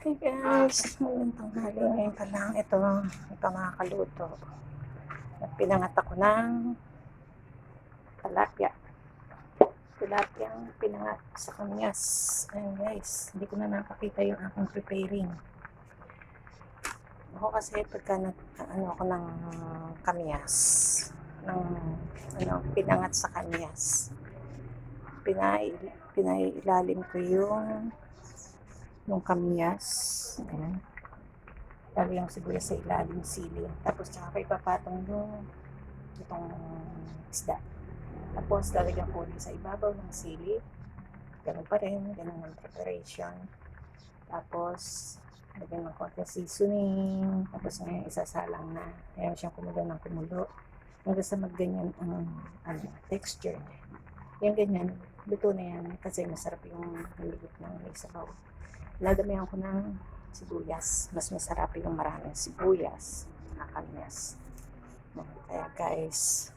Hey guys, magandang tanghali. Ngayon pa lang ito makakaluto. Pinangat ako ng tilapia. Tilapia ang pinangat sa kamyas. Ayan guys, hindi ko na napakita yung aking preparing. Ako kasi pagka ako ng kamyas, pinangat sa kamyas, pinailalim ko yung kamyas. Ayan. Lagi yung sibuyas sa ilalim, sili. Tapos tsaka ko ipapatong itong isda. Tapos lalagyan ko ulit sa ibabaw ng sili. Ganun pa rin, ganun ang preparation. Tapos lagyan ng konting seasoning. Tapos ngayon isasalang na. Ayaw siyang kumulo ng kumulo. Hanggang sa magganyan ang texture niya. Yung ganyan, luto na yan kasi masarap yung haligot ng may sabaw. Ladamihan ko ng sibuyas. Mas masarap yung maraming sibuyas na kamyas. Kaya guys,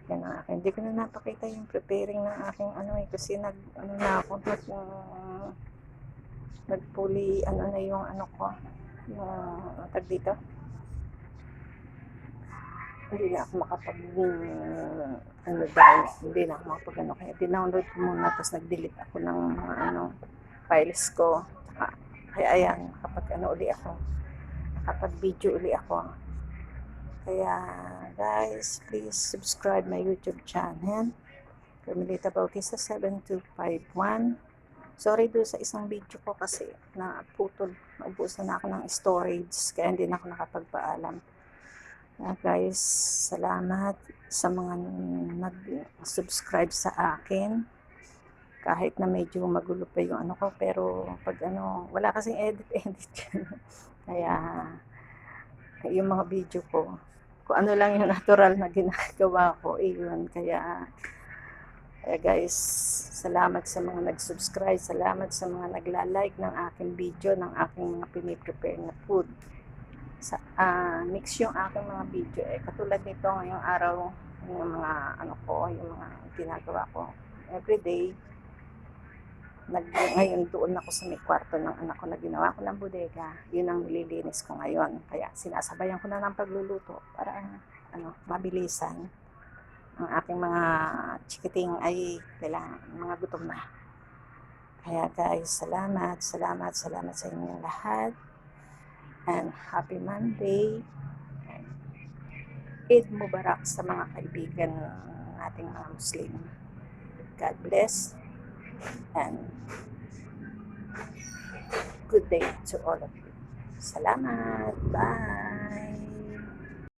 yan ang akin. Hindi ko na napakita yung preparing ng aking kasi nagpuli, yung yung tag dito. Hindi na ako hindi na ako kaya dinownload ko muna, tapos nag-delete ako ng mga files ko. Kaya ayan, kapag video uli ako. Kaya guys, please subscribe my YouTube channel, Carmelita Bautista 7251. Sorry doon sa isang video ko kasi naubusan na ako ng storage, kaya hindi na ako nakapagpaalam. Guys, salamat sa mga nag-subscribe sa akin. Kahit na medyo magulo pa yung ko, pero pag wala kasing edit yan. Kaya yung mga video ko, kung ano lang yung natural na ginagawa ko, yun. Kaya guys, salamat sa mga nag-subscribe, salamat sa mga nagla-like ng aking video, ng aking mga piniprepare na food. Mix yung aking mga video. Katulad nito ngayong araw, yung mga yung mga ginagawa ko everyday. Ngayon doon ako sa may kwarto ng anak ko na ginawa ko ng bodega. Yun ang nililinis ko ngayon. Kaya sinasabayan ko na ng pagluluto para mabilisan. Ang aking mga chikiting ay mga gutom na. Kaya guys, salamat sa inyong lahat. And happy Monday. And Eid Mubarak sa mga kaibigan nating mga Muslim. God bless. And good day to all of you. Salamat. Bye.